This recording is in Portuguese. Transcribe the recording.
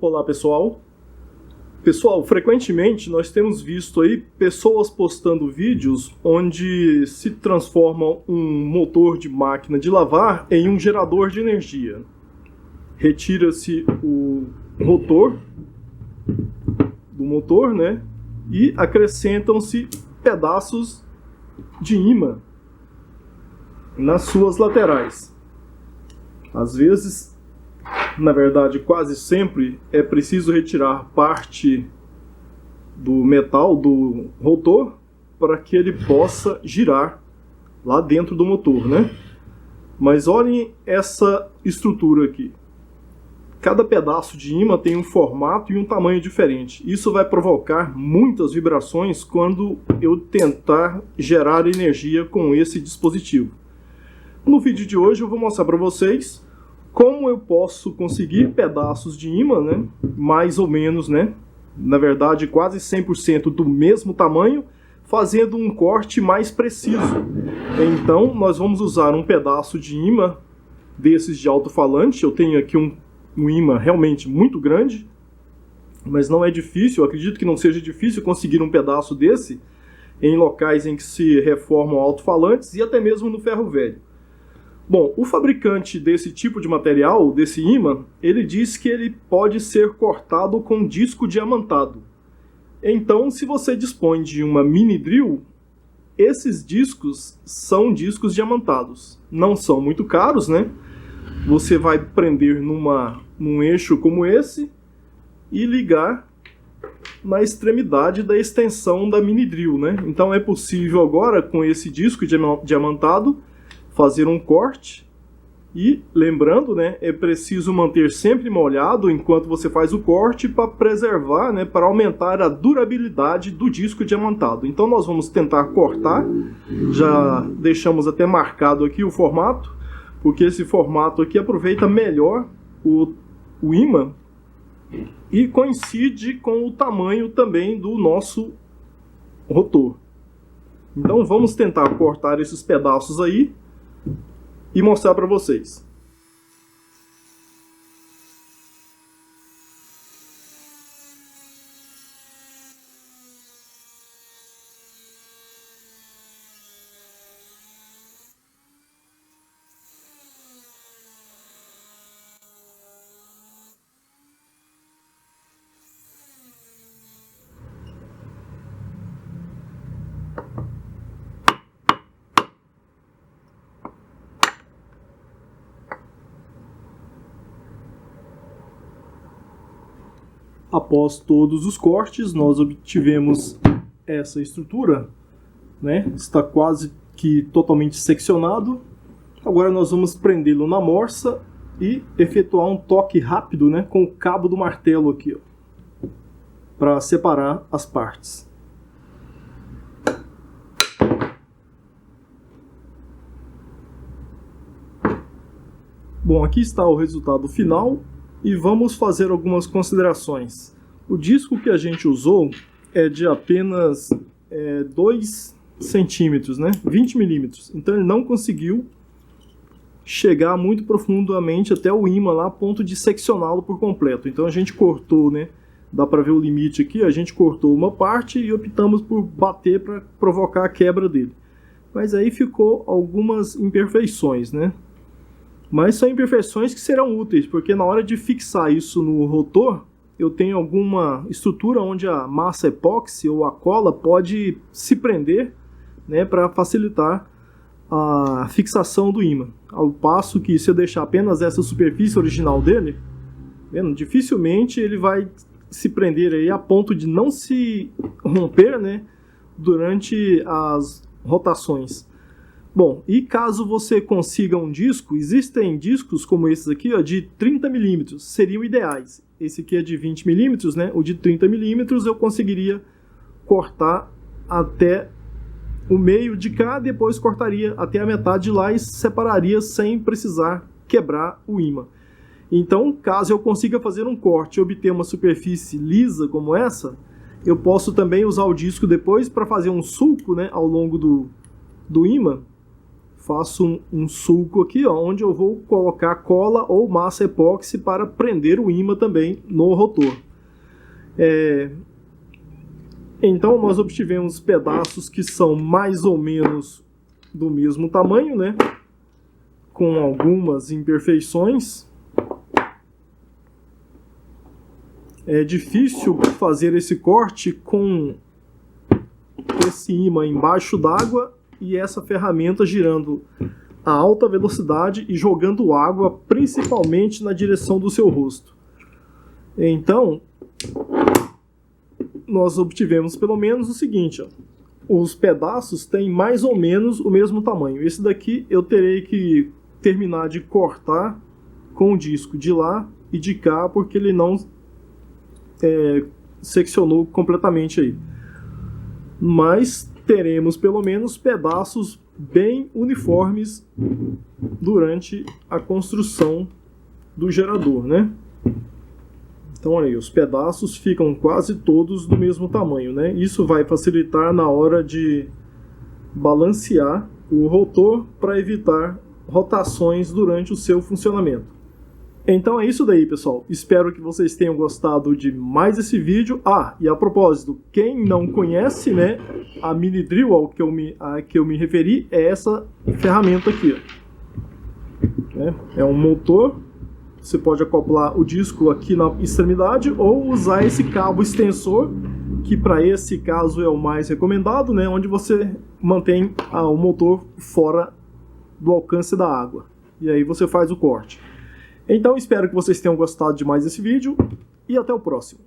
Olá, pessoal. Pessoal, frequentemente nós temos visto aí pessoas postando vídeos onde se transforma um motor de máquina de lavar em um gerador de energia. Retira-se o rotor do motor, né? E acrescentam-se pedaços de ímã nas suas laterais. Às vezes, na verdade, quase sempre é preciso retirar parte do metal do rotor para que ele possa girar lá dentro do motor, né? Mas olhem essa estrutura aqui. Cada pedaço de ímã tem um formato e um tamanho diferente. Isso vai provocar muitas vibrações quando eu tentar gerar energia com esse dispositivo. No vídeo de hoje eu vou mostrar para vocês como eu posso conseguir pedaços de ímã, né? Mais ou menos, né? Na verdade, quase 100% do mesmo tamanho, fazendo um corte mais preciso. Então, nós vamos usar um pedaço de ímã desses de alto-falante. Eu tenho aqui um ímã realmente muito grande, mas não é difícil, eu acredito que não seja difícil conseguir um pedaço desse em locais em que se reformam alto-falantes e até mesmo no ferro velho. Bom, o fabricante desse tipo de material, desse ímã, ele diz que ele pode ser cortado com disco diamantado. Então, se você dispõe de uma mini drill, esses discos são discos diamantados. Não são muito caros, né? Você vai prender num eixo como esse e ligar na extremidade da extensão da mini drill, né? Então é possível agora, com esse disco diamantado, fazer um corte e, lembrando, né, é preciso manter sempre molhado enquanto você faz o corte para preservar, né, para aumentar a durabilidade do disco diamantado. Então nós vamos tentar cortar, já deixamos até marcado aqui o formato, porque esse formato aqui aproveita melhor o ímã e coincide com o tamanho também do nosso rotor. Então vamos tentar cortar esses pedaços aí e mostrar para vocês. Após todos os cortes, nós obtivemos essa estrutura, né? Está quase que totalmente seccionado. Agora nós vamos prendê-lo na morsa e efetuar um toque rápido, né, com o cabo do martelo aqui, para separar as partes. Bom, aqui está o resultado final. E vamos fazer algumas considerações. O disco que a gente usou é de apenas 2 centímetros, né? 20 milímetros. Então ele não conseguiu chegar muito profundamente até o ímã lá, a ponto de seccioná-lo por completo. Então a gente cortou, né? Dá para ver o limite aqui. A gente cortou uma parte e optamos por bater para provocar a quebra dele. Mas aí ficou algumas imperfeições, né? Mas são imperfeições que serão úteis, porque na hora de fixar isso no rotor, eu tenho alguma estrutura onde a massa epóxi ou a cola pode se prender, né, para facilitar a fixação do ímã. Ao passo que se eu deixar apenas essa superfície original dele, vendo, dificilmente ele vai se prender aí a ponto de não se romper, né, durante as rotações. Bom, e caso você consiga um disco, existem discos como esses aqui, ó, de 30 milímetros, seriam ideais. Esse aqui é de 20 milímetros, né? O de 30 milímetros eu conseguiria cortar até o meio de cá, depois cortaria até a metade de lá e separaria sem precisar quebrar o ímã. Então, caso eu consiga fazer um corte e obter uma superfície lisa como essa, eu posso também usar o disco depois para fazer um sulco, né, ao longo do ímã, faço um sulco aqui, ó, onde eu vou colocar cola ou massa epóxi para prender o ímã também no rotor. Então nós obtivemos pedaços que são mais ou menos do mesmo tamanho, né? Com algumas imperfeições. É difícil fazer esse corte com esse ímã embaixo d'água e essa ferramenta girando a alta velocidade e jogando água principalmente na direção do seu rosto. Então, nós obtivemos pelo menos o seguinte, ó. Os pedaços têm mais ou menos o mesmo tamanho. Esse daqui eu terei que terminar de cortar com o disco de lá e de cá, porque ele não seccionou completamente aí. Mas teremos pelo menos pedaços bem uniformes durante a construção do gerador, né? Então, olha aí, os pedaços ficam quase todos do mesmo tamanho, né? Isso vai facilitar na hora de balancear o rotor para evitar rotações durante o seu funcionamento. Então é isso daí, pessoal. Espero que vocês tenham gostado de mais esse vídeo. Ah, e a propósito, quem não conhece, né, a mini drill a que eu me referi é essa ferramenta aqui, ó. É um motor. Você pode acoplar o disco aqui na extremidade ou usar esse cabo extensor, que para esse caso é o mais recomendado, né, onde você mantém o motor fora do alcance da água. E aí você faz o corte. Então espero que vocês tenham gostado de mais esse vídeo e até o próximo.